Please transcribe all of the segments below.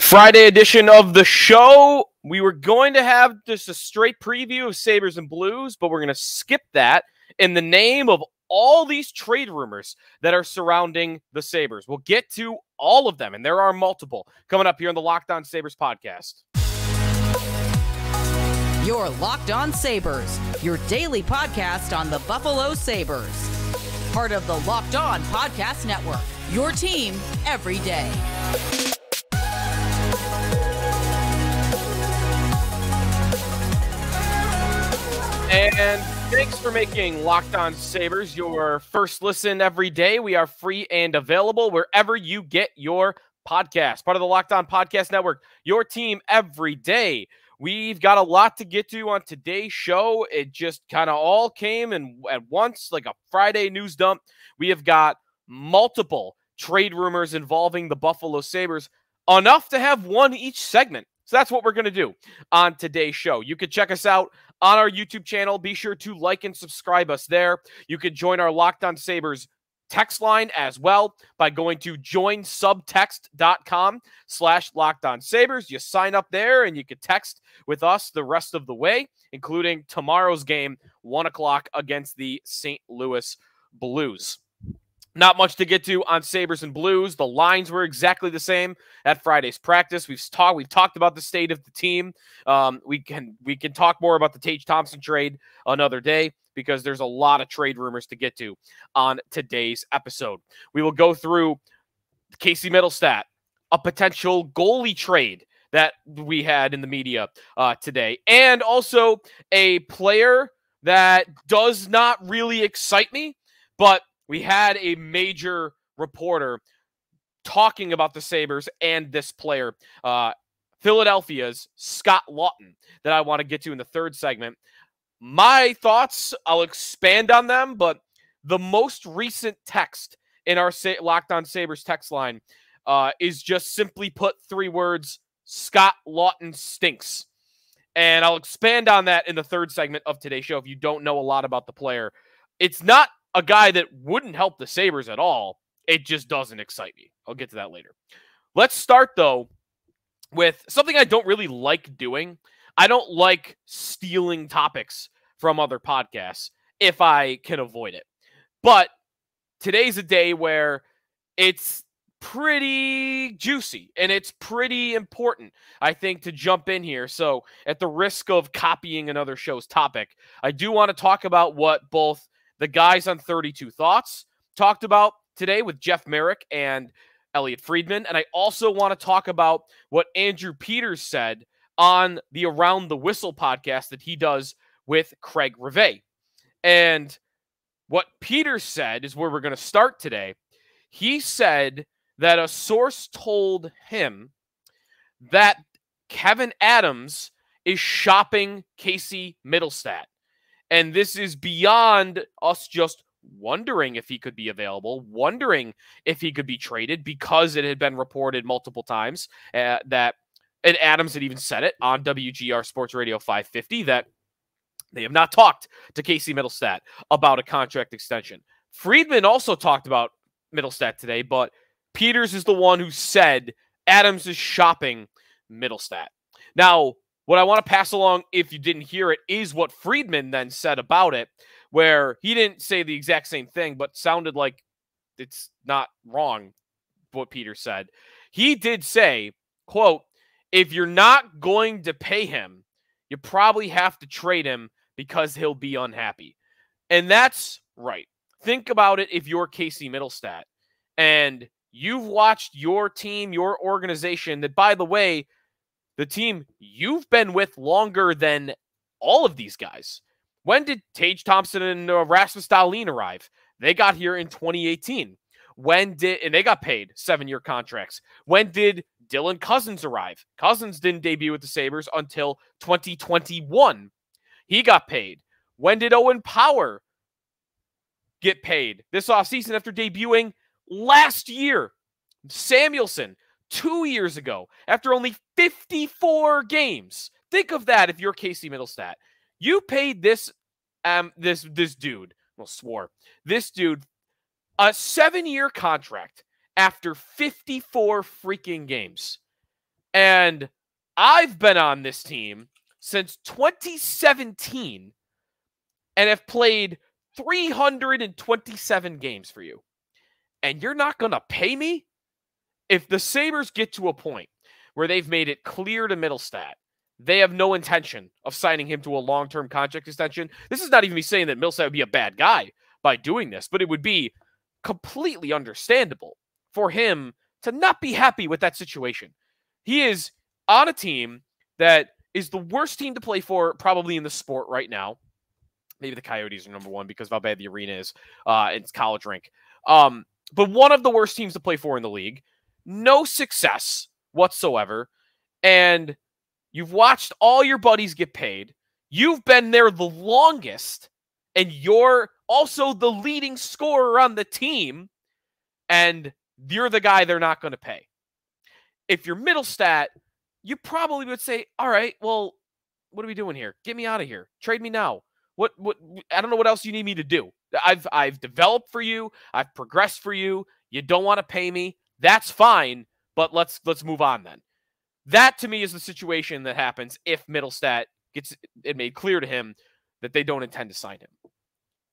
Friday edition of the show. We were going to have just a straight preview of Sabres and Blues, but we're going to skip that in the name of all these trade rumors that are surrounding the Sabres. We'll get to all of them, and there are multiple, coming up here on the Locked On Sabres podcast. You're Locked On Sabres, your daily podcast on the Buffalo Sabres. Part of the Locked On Podcast Network, your team every day. And thanks for making Locked On Sabres your first listen every day. We are free and available wherever you get your podcast. Part of the Locked On Podcast Network, your team every day. We've got a lot to get to on today's show. It just kind of all came in at once, like a Friday news dump. We have got multiple trade rumors involving the Buffalo Sabres, enough to have one each segment. So that's what we're going to do on today's show. You can check us out on our YouTube channel. Be sure to like and subscribe us there. You can join our Locked On Sabres text line as well by going to joinsubtext.com/LockedOnSabres. You sign up there and you can text with us the rest of the way, including tomorrow's game, 1 o'clock against the St. Louis Blues. Not much to get to on Sabres and Blues. The lines were exactly the same at Friday's practice. We've talked about the state of the team. We can talk more about the Tage Thompson trade another day because there's a lot of trade rumors to get to on today's episode. We will go through Casey Mittelstadt, a potential goalie trade that we had in the media today, and also a player that does not really excite me, but we had a major reporter talking about the Sabres and this player, Philadelphia's Scott Laughton, that I want to get to in the third segment. My thoughts, I'll expand on them, but the most recent text in our Locked On Sabres text line is just simply put 3 words: Scott Laughton stinks. And I'll expand on that in the third segment of today's show if you don't know a lot about the player. It's not a guy that wouldn't help the Sabres at all. It just doesn't excite me. I'll get to that later. Let's start, though, with something I don't really like doing. I don't like stealing topics from other podcasts if I can avoid it. But today's a day where it's pretty juicy and it's pretty important, I think, to jump in here. So at the risk of copying another show's topic, I do want to talk about what both the guys on 32 Thoughts talked about today with Jeff Merrick and Elliotte Friedman. And I also want to talk about what Andrew Peters said on the Around the Whistle podcast that he does with Craig Rivet. And what Peters said is where we're going to start today. He said that a source told him that Kevyn Adams is shopping Casey Mittelstadt. And this is beyond us just wondering if he could be available, wondering if he could be traded, because it had been reported multiple times that, and Adams had even said it on WGR Sports Radio 550, that they have not talked to Casey Mittelstadt about a contract extension. Friedman also talked about Mittelstadt today, but Peters is the one who said Adams is shopping Mittelstadt. Now, what I want to pass along, if you didn't hear it, is what Friedman then said about it, where he didn't say the exact same thing, but sounded like it's not wrong what Peter said. He did say, quote, "If you're not going to pay him, you probably have to trade him because he'll be unhappy." And that's right. Think about it if you're Casey Mittelstadt and you've watched your team, your organization, that, by the way, the team you've been with longer than all of these guys. When did Tage Thompson and Rasmus Dahlin arrive? They got here in 2018. And they got paid 7-year contracts. When did Dylan Cousins arrive? Cousins didn't debut with the Sabres until 2021. He got paid. When did Owen Power get paid? This offseason after debuting last year. Samuelson, 2 years ago, after only 54 games. Think of that if you're Casey Mittelstadt. You paid this dude, this dude a 7-year contract after 54 freaking games. And I've been on this team since 2017 and have played 327 games for you. And you're not going to pay me? If the Sabres get to a point where they've made it clear to Mittelstadt they have no intention of signing him to a long-term contract extension, this is not even me saying that Mittelstadt would be a bad guy by doing this, but it would be completely understandable for him to not be happy with that situation. He is on a team that is the worst team to play for probably in the sport right now. Maybe the Coyotes are number one because of how bad the arena is. It's college rink. But one of the worst teams to play for in the league. No success whatsoever. And you've watched all your buddies get paid. You've been there the longest. And you're also the leading scorer on the team. And you're the guy they're not going to pay. If you're Mittelstadt, you probably would say, all right, well, what are we doing here? Get me out of here. Trade me now. What I don't know what else you need me to do. I've developed for you. I've progressed for you. You don't want to pay me. That's fine, but let's move on then. That to me is the situation that happens if Mittelstadt gets it made clear to him that they don't intend to sign him.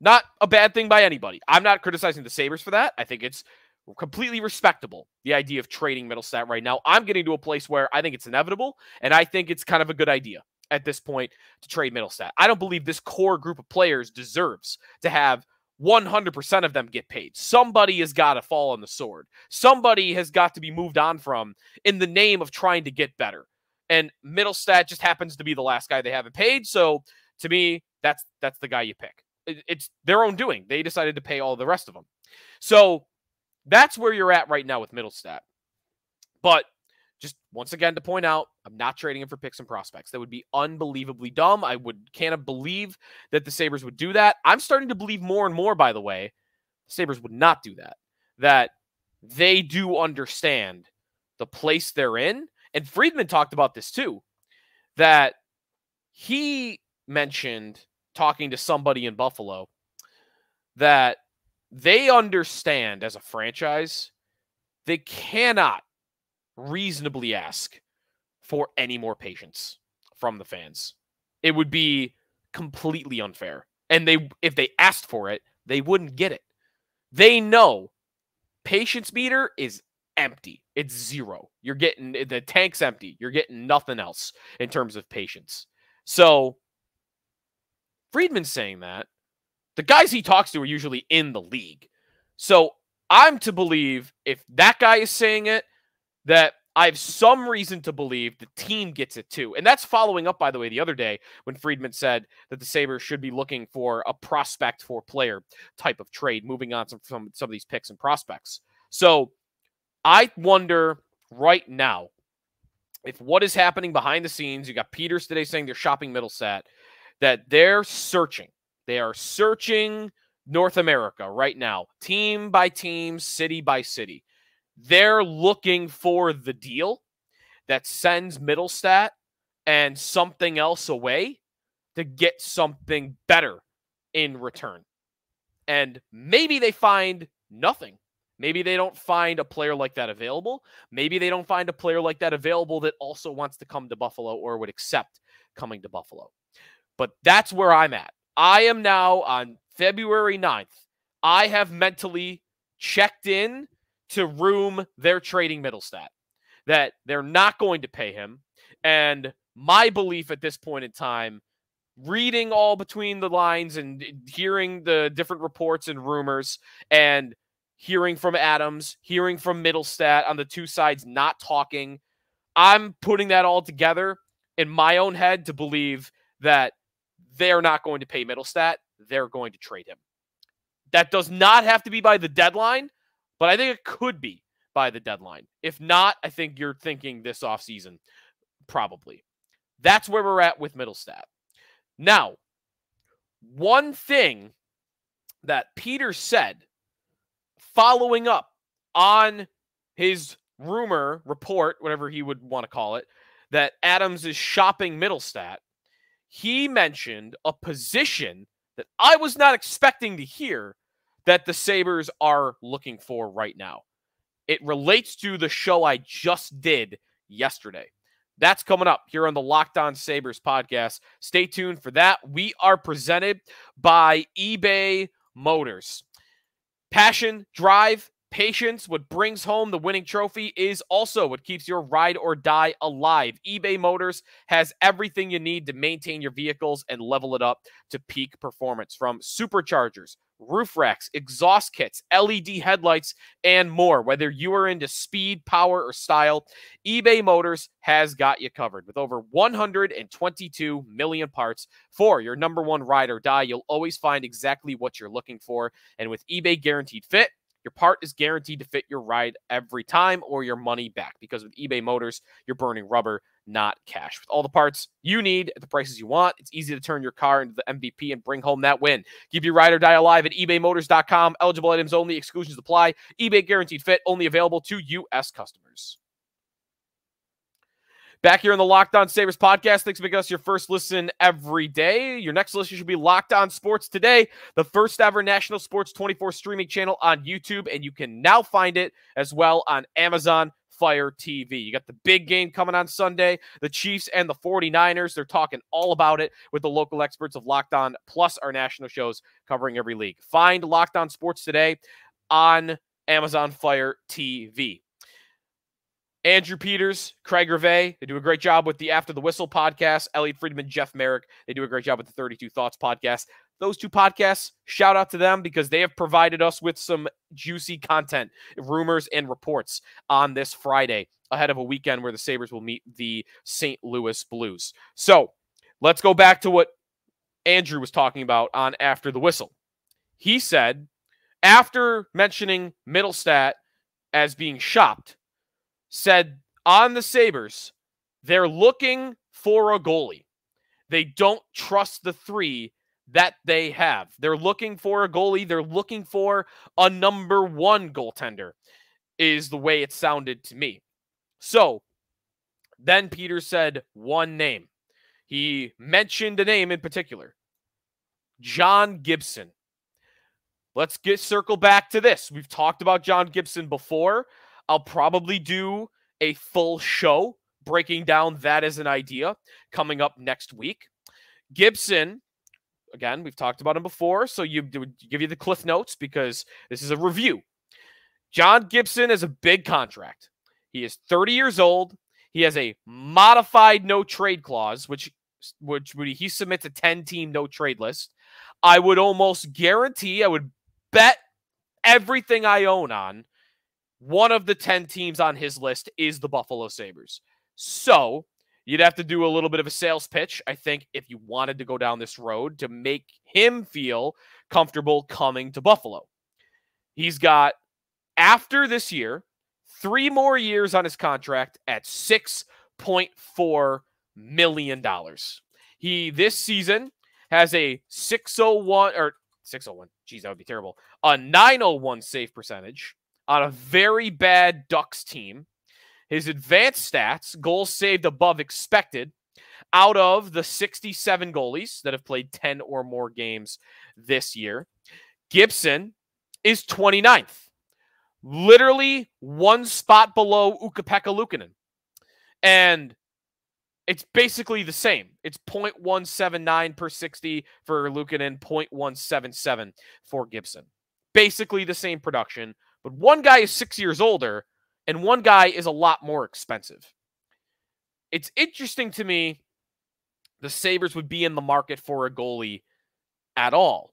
Not a bad thing by anybody. I'm not criticizing the Sabres for that. I think it's completely respectable, the idea of trading Mittelstadt right now. I'm getting to a place where I think it's inevitable, and I think it's kind of a good idea at this point to trade Mittelstadt. I don't believe this core group of players deserves to have 100% of them get paid. Somebody has got to fall on the sword. Somebody has got to be moved on from in the name of trying to get better. And Mittelstadt just happens to be the last guy they haven't paid. So to me, that's the guy you pick. It's their own doing. They decided to pay all the rest of them. So that's where you're at right now with Mittelstadt. But just once again to point out, I'm not trading him for picks and prospects. That would be unbelievably dumb. I can't believe that the Sabres would do that. I'm starting to believe more and more, by the way, the Sabres would not do that. That they do understand the place they're in. And Friedman talked about this too. That he mentioned talking to somebody in Buffalo that they understand as a franchise, they cannot reasonably ask for any more patience from the fans. It would be completely unfair. And if they asked for it, they wouldn't get it. They know patience meter is empty. It's zero. You're getting the tank's empty. You're getting nothing else in terms of patience. So Friedman's saying that. The guys he talks to are usually in the league. So I'm to believe if that guy is saying it, that I have some reason to believe the team gets it too. And that's following up, by the way, the other day when Friedman said that the Sabres should be looking for a prospect for player type of trade, moving on from some of these picks and prospects. So I wonder right now if what is happening behind the scenes, you got Peters today saying they're shopping Mittelstadt, that they're searching. They are searching North America right now, team by team, city by city. They're looking for the deal that sends Mittelstadt and something else away to get something better in return. And maybe they find nothing. Maybe they don't find a player like that available. Maybe they don't find a player like that available that also wants to come to Buffalo or would accept coming to Buffalo. But that's where I'm at. I am now on February 9th. I have mentally checked in to room they're trading Mittelstadt, that they're not going to pay him. And my belief at this point in time, reading all between the lines and hearing the different reports and rumors and hearing from Adams, hearing from Mittelstadt on the two sides not talking, I'm putting that all together in my own head to believe that they're not going to pay Mittelstadt. They're going to trade him. That does not have to be by the deadline, but I think it could be by the deadline. If not, I think you're thinking this offseason, probably. That's where we're at with Mittelstadt. Now, one thing that Peter said following up on his rumor report, whatever he would want to call it, that Adams is shopping Mittelstadt, he mentioned a position that I was not expecting to hear that the Sabres are looking for right now. It relates to the show I just did yesterday. That's coming up here on the Locked On Sabres podcast. Stay tuned for that. We are presented by eBay Motors. Passion, drive, patience, what brings home the winning trophy is also what keeps your ride or die alive. eBay Motors has everything you need to maintain your vehicles and level it up to peak performance, from superchargers, roof racks, exhaust kits, LED headlights, and more. Whether you are into speed, power, or style, eBay Motors has got you covered. With over 122 million parts for your number one ride or die, you'll always find exactly what you're looking for. And with eBay Guaranteed Fit, your part is guaranteed to fit your ride every time or your money back, because with eBay Motors, you're burning rubber, not cash. With all the parts you need at the prices you want, it's easy to turn your car into the MVP and bring home that win. Keep your ride or die alive at ebaymotors.com. Eligible items only. Exclusions apply. eBay Guaranteed Fit, only available to U.S. customers. Back here on the Locked On Sabres podcast. Thanks for making us your first listen every day. Your next listen should be Locked On Sports Today, the first ever national sports 24 streaming channel on YouTube, and you can now find it as well on Amazon Fire TV. You got the big game coming on Sunday, the Chiefs and the 49ers. They're talking all about it with the local experts of Locked On, plus our national shows covering every league. Find Locked On Sports Today on Amazon Fire TV. Andrew Peters, Craig Gervais, they do a great job with the After the Whistle podcast. Elliotte Friedman, Jeff Merrick, they do a great job with the 32 Thoughts podcast. Those two podcasts, shout out to them because they have provided us with some juicy content, rumors, and reports on this Friday ahead of a weekend where the Sabres will meet the St. Louis Blues. So let's go back to what Andrew was talking about on After the Whistle. He said, after mentioning Mittelstadt as being shopped, said on the Sabres, they're looking for a goalie. They don't trust the three that they have. They're looking for a goalie. They're looking for a number one goaltender, is the way it sounded to me. So then Peter said one name. He mentioned a name in particular, John Gibson. Let's circle back to this. We've talked about John Gibson before. I'll probably do a full show breaking down that as an idea coming up next week. Gibson, again, we've talked about him before, so you give you the Cliff Notes because this is a review. John Gibson has a big contract. He is 30 years old. He has a modified no-trade clause, which he submits a 10-team no-trade list. I would almost guarantee, I would bet everything I own on one of the 10 teams on his list is the Buffalo Sabres. So you'd have to do a little bit of a sales pitch, I think, if you wanted to go down this road to make him feel comfortable coming to Buffalo. He's got, after this year, 3 more years on his contract at $6.4 million. He, this season, has a 601, geez, that would be terrible, a 901 save percentage on a very bad Ducks team. His advanced stats, goals saved above expected, out of the 67 goalies that have played 10 or more games this year, Gibson is 29th. Literally one spot below Ukko-Pekka Luukkonen. And it's basically the same. It's .179 per 60 for Luukkonen, .177 for Gibson. Basically the same production. But one guy is 6 years older, and one guy is a lot more expensive. It's interesting to me the Sabres would be in the market for a goalie at all.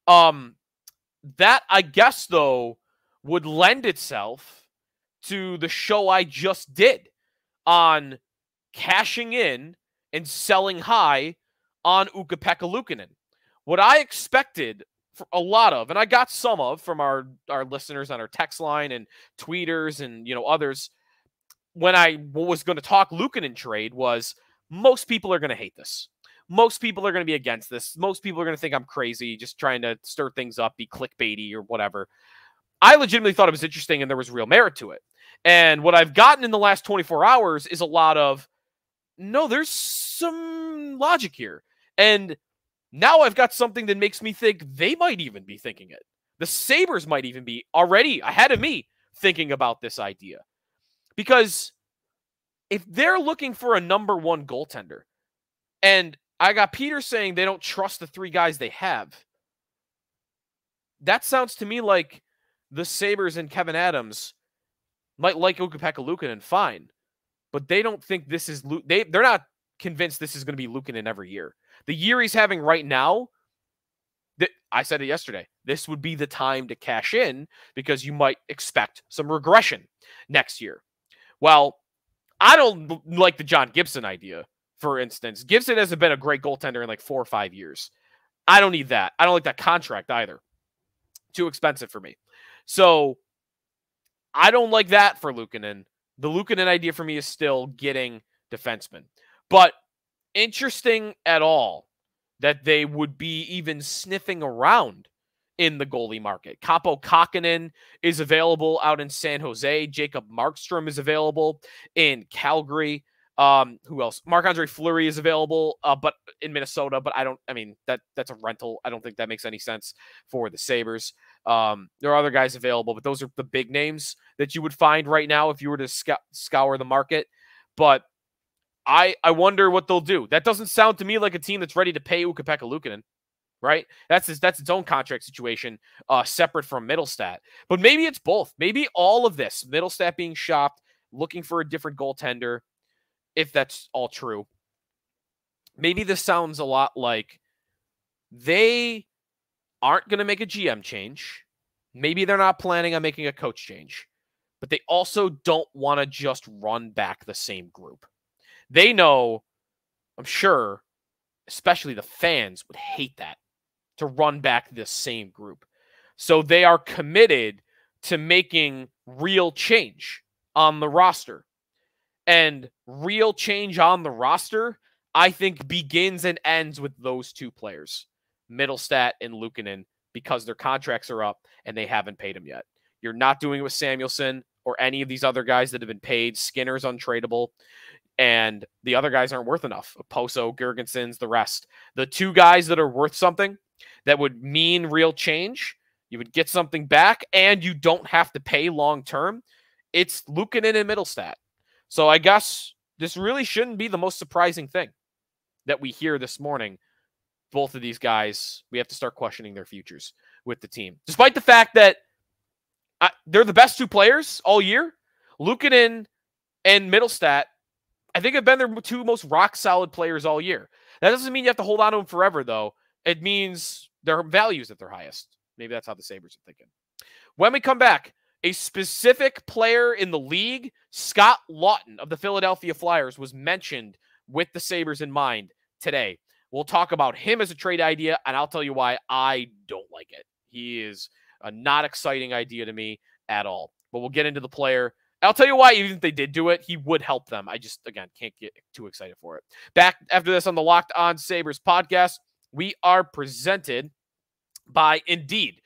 That, I guess, though, would lend itself to the show I just did on cashing in and selling high on Ukko-Pekka Luukkonen. What I expected for a lot of, and I got some of from our listeners on our text line and tweeters and others, when I was going to talk Luukkonen trade, was most people are going to hate this. Most people are going to be against this. Most people are going to think I'm crazy, just trying to stir things up, be clickbaity or whatever. I legitimately thought it was interesting and there was real merit to it. And what I've gotten in the last 24 hours is a lot of, no, there's some logic here. And now I've got something that makes me think they might even be thinking it. The Sabres might even be already ahead of me thinking about this idea. Because if they're looking for a number one goaltender, and I got Peter saying they don't trust the three guys they have, that sounds to me like the Sabres and Kevin Adams might like Ukko-Pekka Luukkonen fine, but they don't think this is they're not convinced this is going to be Luukkonen every year. The year he's having right now, I said it yesterday, this would be the time to cash in because you might expect some regression next year. Well, I don't like the John Gibson idea, for instance. Gibson hasn't been a great goaltender in like 4 or 5 years. I don't need that. I don't like that contract either. Too expensive for me. So I don't like that for Luukkonen. The Luukkonen idea for me is still getting defensemen. But interesting at all that they would be even sniffing around in the goalie market. Kaapo Kähkönen is available out in San Jose. Jacob Markstrom is available in Calgary. Who else? Marc-Andre Fleury is available, but in Minnesota. But that's a rental. I don't think that makes any sense for the Sabres. There are other guys available, but those are the big names that you would find right now if you were to scour the market. But I wonder what they'll do. That doesn't sound to me like a team that's ready to pay Ukko-Pekka Luukkonen, right? That's its own contract situation, separate from Mittelstadt. But maybe it's both. Maybe all of this, Mittelstadt being shopped, looking for a different goaltender, if that's all true. Maybe this sounds a lot like they aren't going to make a GM change. Maybe they're not planning on making a coach change. But they also don't want to just run back the same group. They know, I'm sure, especially the fans would hate that, to run back the same group. So they are committed to making real change on the roster. And real change on the roster, I think, begins and ends with those two players, Mittelstadt and Luukkonen, because their contracts are up and they haven't paid them yet. You're not doing it with Samuelsson or any of these other guys that have been paid. Skinner's untradeable. And the other guys aren't worth enough. Poso, Girgensons, the rest. The two guys that are worth something that would mean real change, you would get something back, and you don't have to pay long-term, it's Luukkonen and Mittelstadt. So I guess this really shouldn't be the most surprising thing that we hear this morning. Both of these guys, we have to start questioning their futures with the team. Despite the fact that they're the best two players all year, Luukkonen and Mittelstadt, I think, have been their two most rock-solid players all year. That doesn't mean you have to hold on to them forever, though. It means their value is at their highest. Maybe that's how the Sabres are thinking. When we come back, a specific player in the league, Scott Laughton of the Philadelphia Flyers, was mentioned with the Sabres in mind today. We'll talk about him as a trade idea, and I'll tell you why I don't like it. He is a not exciting idea to me at all. But we'll get into the player. I'll tell you why, even if they did do it, he would help them. I just, again, can't get too excited for it. Back after this on the Locked On Sabres podcast, we are presented by Indeed.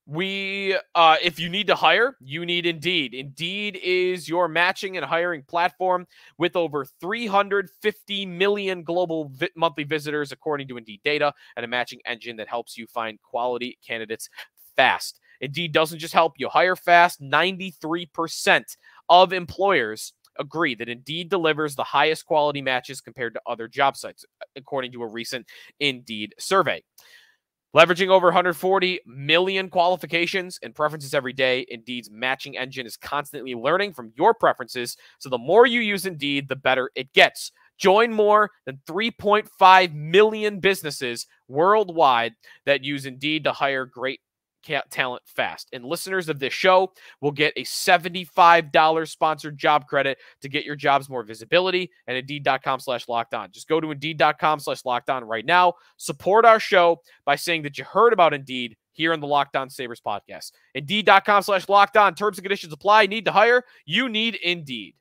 If you need to hire, you need Indeed. Indeed is your matching and hiring platform with over 350 million global monthly visitors, according to Indeed data, and a matching engine that helps you find quality candidates fast. Indeed doesn't just help you hire fast. 93% of employers agree that Indeed delivers the highest quality matches compared to other job sites, according to a recent Indeed survey. Leveraging over 140 million qualifications and preferences every day, Indeed's matching engine is constantly learning from your preferences, so the more you use Indeed, the better it gets. Join more than 3.5 million businesses worldwide that use Indeed to hire great talent fast. And listeners of this show will get a $75 sponsored job credit to get your jobs more visibility at Indeed.com/lockedon. Just go to Indeed.com/lockedon right now. Support our show by saying that you heard about Indeed here on the Locked On Sabres podcast. Indeed.com/lockedon. Terms and conditions apply. Need to hire? You need Indeed.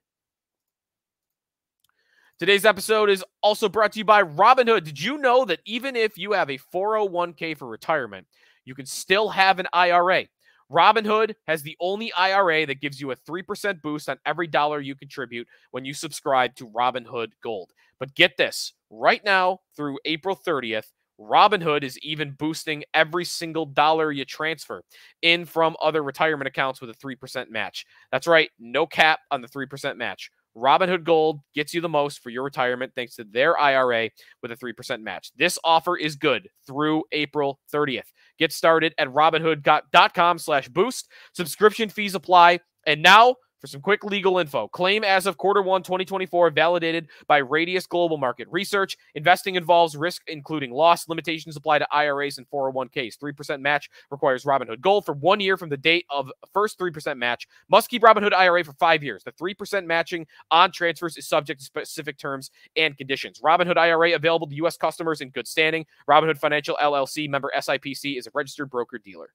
Today's episode is also brought to you by Robinhood. Did you know that even if you have a 401k for retirement, you can still have an IRA? Robinhood has the only IRA that gives you a 3% boost on every dollar you contribute when you subscribe to Robinhood Gold. But get this, right now through April 30th, Robinhood is even boosting every single dollar you transfer in from other retirement accounts with a 3% match. That's right, no cap on the 3% match. Robinhood Gold gets you the most for your retirement thanks to their IRA with a 3% match. This offer is good through April 30th. Get started at robinhood.com/boost. Subscription fees apply. And now for some quick legal info. Claim as of Q1 2024, validated by Radius Global Market Research. Investing involves risk, including loss. Limitations apply to IRAs and 401ks. 3% match requires Robinhood Gold for 1 year from the date of first 3% match. Must keep Robinhood IRA for 5 years. The 3% matching on transfers is subject to specific terms and conditions. Robinhood IRA available to U.S. customers in good standing. Robinhood Financial LLC, member SIPC, is a registered broker-dealer.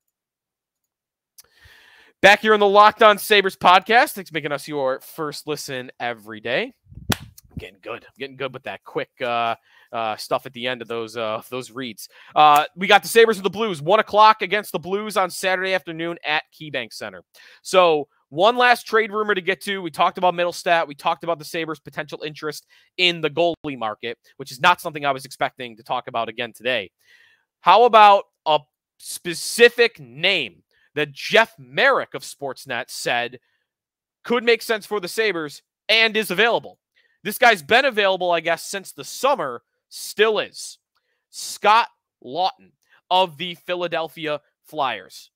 Back here on the Locked On Sabres podcast. Thanks for making us your first listen every day. Getting good with that quick stuff at the end of those reads. We got the Sabres and the Blues, 1 o'clock against the Blues on Saturday afternoon at KeyBank Center. So one last trade rumor to get to. We talked about Mittelstadt. We talked about the Sabres' potential interest in the goalie market, which is not something I was expecting to talk about again today. How about a specific name that Jeff Merrick of Sportsnet said could make sense for the Sabres and is available? This guy's been available, I guess, since the summer, still is. Scott Laughton of the Philadelphia Flyers.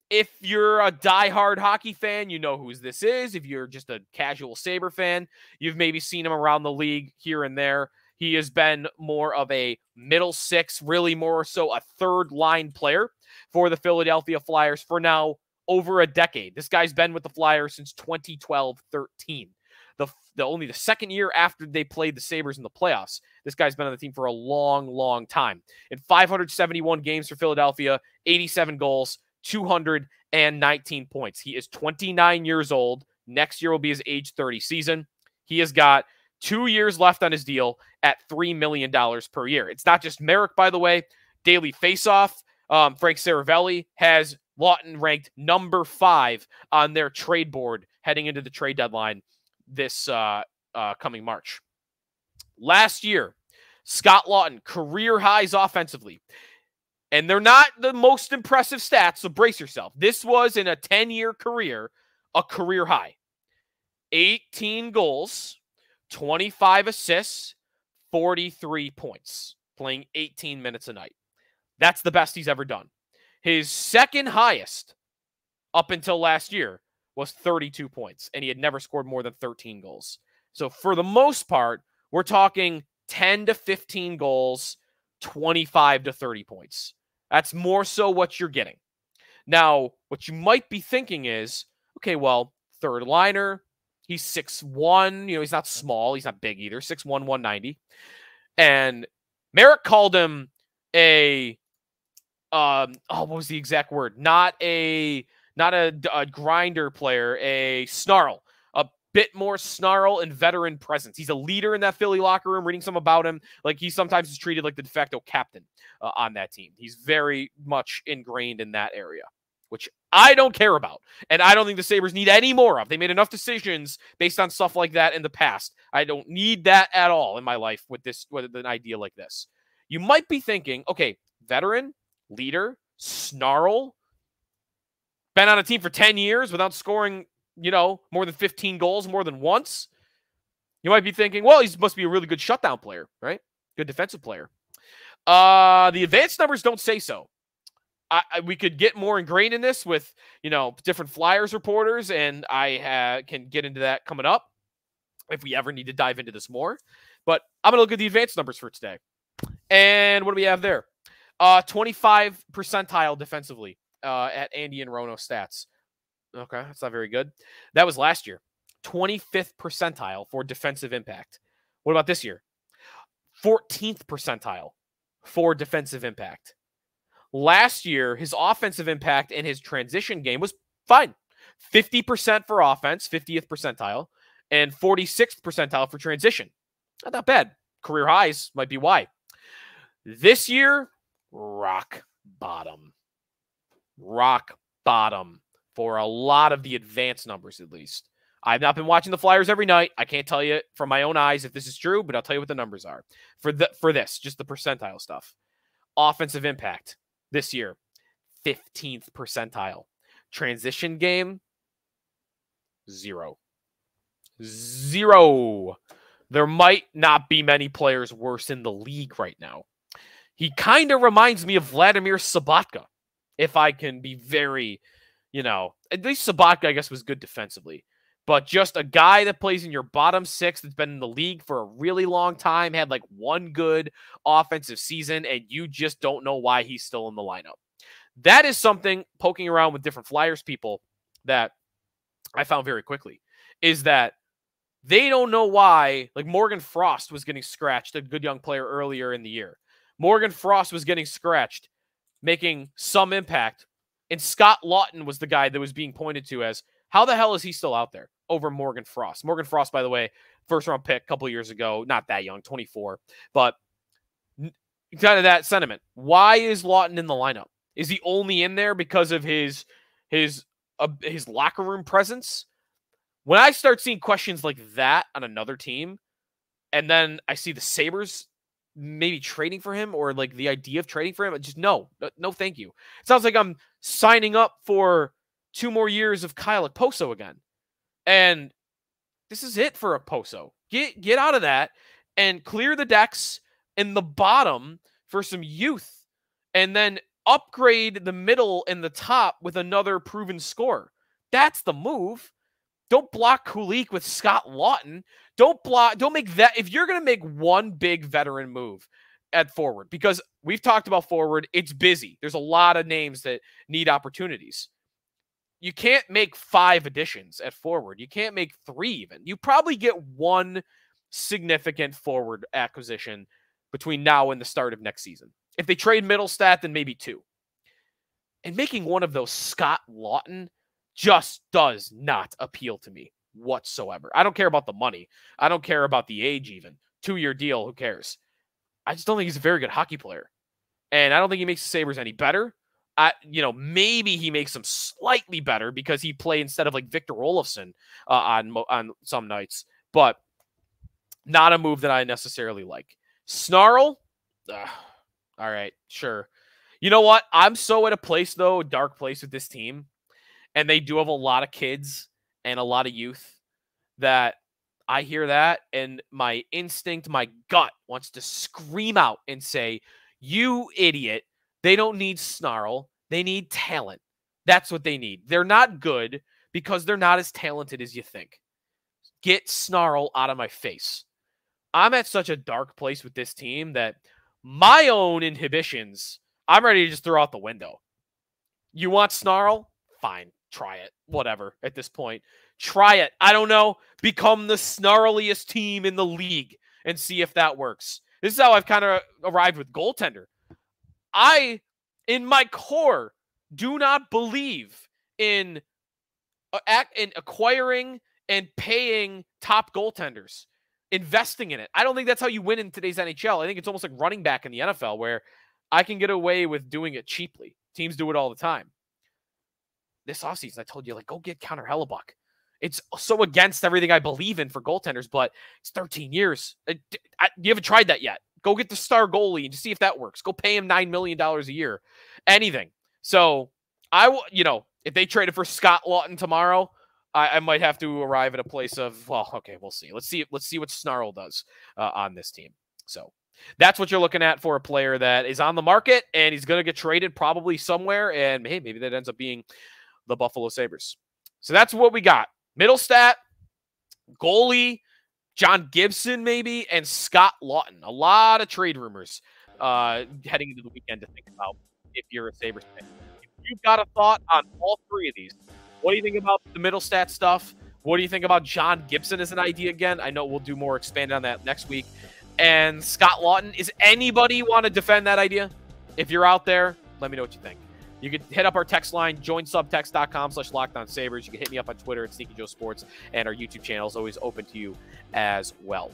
If you're a diehard hockey fan, you know who this is. If you're just a casual Sabre fan, you've maybe seen him around the league here and there. He has been more of a middle six, really more so a third-line player for the Philadelphia Flyers for now over a decade. This guy's been with the Flyers since 2012-13. Only the second year after they played the Sabres in the playoffs. This guy's been on the team for a long, long time. In 571 games for Philadelphia, 87 goals, 219 points. He is 29 years old. Next year will be his age 30 season. He has got 2 years left on his deal at $3 million per year. It's not just Merrick, by the way. Daily Faceoff, Frank Saravelli has Laughton ranked number 5 on their trade board heading into the trade deadline this coming March. Last year, Scott Laughton, career highs offensively. And they're not the most impressive stats, so brace yourself. This was, in a 10-year career, a career high. 18 goals, 25 assists, 43 points, playing 18 minutes a night. That's the best he's ever done. His second highest up until last year was 32 points, and he had never scored more than 13 goals. So for the most part, we're talking 10 to 15 goals, 25 to 30 points. That's more so what you're getting. Now, what you might be thinking is, okay, well, third liner, he's 6'1", he's not small, he's not big either, 6'1", 190. And Merrick called him what was the exact word? Not a grinder player, a snarl. A bit more snarl and veteran presence. He's a leader in that Philly locker room. Reading some about him, like he sometimes is treated like the de facto captain on that team. He's very much ingrained in that area, which I don't care about. And I don't think the Sabres need any more of. They made enough decisions based on stuff like that in the past. I don't need that at all in my life with an idea like this. You might be thinking, okay, veteran, leader, snarl, been on a team for 10 years without scoring, more than 15 goals more than once. You might be thinking, well, he must be a really good shutdown player, right? Good defensive player. The advanced numbers don't say so. We could get more ingrained in this with, different Flyers reporters, and I can get into that coming up if we ever need to dive into this more. But I'm going to look at the advanced numbers for today. And what do we have there? 25 percentile defensively at Andy and Rono stats. Okay, that's not very good. That was last year. 25th percentile for defensive impact. What about this year? 14th percentile for defensive impact. Last year, his offensive impact in his transition game was fine. 50% for offense, 50th percentile, and 46th percentile for transition. Not that bad. Career highs might be why. This year, rock bottom. Rock bottom for a lot of the advanced numbers, at least. I've not been watching the Flyers every night. I can't tell you from my own eyes if this is true, but I'll tell you what the numbers are. For this, just the percentile stuff. Offensive impact this year, 15th percentile. Transition game, 0. 0. There might not be many players worse in the league right now. He kind of reminds me of Vladimir Sobotka, if I can be very, at least Sobotka, I guess, was good defensively. But just a guy that plays in your bottom 6 that's been in the league for a really long time, had like one good offensive season, and you just don't know why he's still in the lineup. That is something, poking around with different Flyers people, that I found very quickly, is that they don't know why, like Morgan Frost was getting scratched, a good young player earlier in the year. Morgan Frost was getting scratched, making some impact, and Scott Laughton was the guy that was being pointed to as, how the hell is he still out there over Morgan Frost? Morgan Frost, by the way, first-round pick a couple years ago, not that young, 24, but kind of that sentiment. Why is Laughton in the lineup? Is he only in there because of his locker room presence? When I start seeing questions like that on another team, and then I see the Sabres maybe trading for him, or like the idea of trading for him, just no, thank you. It sounds like I'm signing up for 2 more years of Kyle Okposo again. And this is it for Okposo. Get out of that and clear the decks in the bottom for some youth, and then upgrade the middle and the top with another proven scorer. That's the move. Don't block Kulik with Scott Laughton. Don't make that. If you're going to make one big veteran move at forward, because we've talked about forward, it's busy. There's a lot of names that need opportunities. You can't make 5 additions at forward. You can't make 3 even. You probably get 1 significant forward acquisition between now and the start of next season. If they trade Mittelstadt, then maybe 2. And making one of those Scott Laughton just does not appeal to me whatsoever. I don't care about the money. I don't care about the age even. 2-year deal, who cares? I just don't think he's a very good hockey player. And I don't think he makes the Sabres any better. Maybe he makes them slightly better because he played instead of like Victor Olofsson on some nights, but not a move that I necessarily like. Snarl? All right, sure. You know what? I'm so at a place, though, a dark place with this team, and they do have a lot of kids and a lot of youth, that I hear that, and my instinct, my gut wants to scream out and say, you idiot. They don't need snarl. They need talent. That's what they need. They're not good because they're not as talented as you think. Get snarl out of my face. I'm at such a dark place with this team that my own inhibitions, I'm ready to just throw out the window. You want snarl? Fine. Try it. Whatever at this point. Try it. I don't know. Become the snarliest team in the league and see if that works. This is how I've kind of arrived with goaltender. I, in my core, do not believe in acquiring and paying top goaltenders, investing in it. I don't think that's how you win in today's NHL. I think it's almost like running back in the NFL, where I can get away with doing it cheaply. Teams do it all the time. This offseason, I told you, go get Connor Hellebuck. It's so against everything I believe in for goaltenders, but it's 13 years. You haven't tried that yet. Go get the star goalie and see if that works. Go pay him $9 million a year. Anything. So, if they traded for Scott Laughton tomorrow, I might have to arrive at a place of, well, okay, we'll see. Let's see what Snarl does on this team. So, that's what you're looking at for a player that is on the market, and he's going to get traded probably somewhere, and hey, maybe that ends up being the Buffalo Sabres. So, that's what we got. Mittelstadt, goalie, John Gibson, maybe, and Scott Laughton. A lot of trade rumors heading into the weekend to think about if you're a Sabres fan. If you've got a thought on all 3 of these, what do you think about the Mittelstadt stuff? What do you think about John Gibson as an idea again? I know we'll do more expand on that next week. And Scott Laughton, is anybody want to defend that idea? If you're out there, let me know what you think. You can hit up our text line, joinsubtext.com/LockedOnSabres. You can hit me up on Twitter at Sneaky Joe Sports, and our YouTube channel is always open to you as well.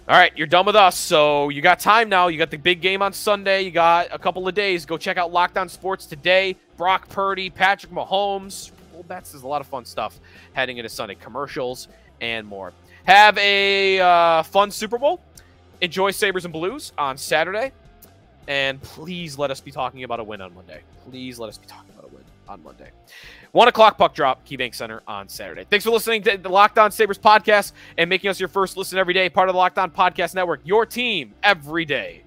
All right, you're done with us, so you got time now. You got the big game on Sunday. You got a couple of days. Go check out Locked On Sports today. Brock Purdy, Patrick Mahomes. Full bets. There's a lot of fun stuff heading into Sunday. Commercials and more. Have a fun Super Bowl. Enjoy Sabres and Blues on Saturday. And please let us be talking about a win on Monday. Please let us be talking about a win. on Monday. 1 o'clock puck drop, KeyBank Center on Saturday. Thanks for listening to the Locked On Sabres podcast and making us your first listen every day, part of the Locked On Podcast Network, your team every day.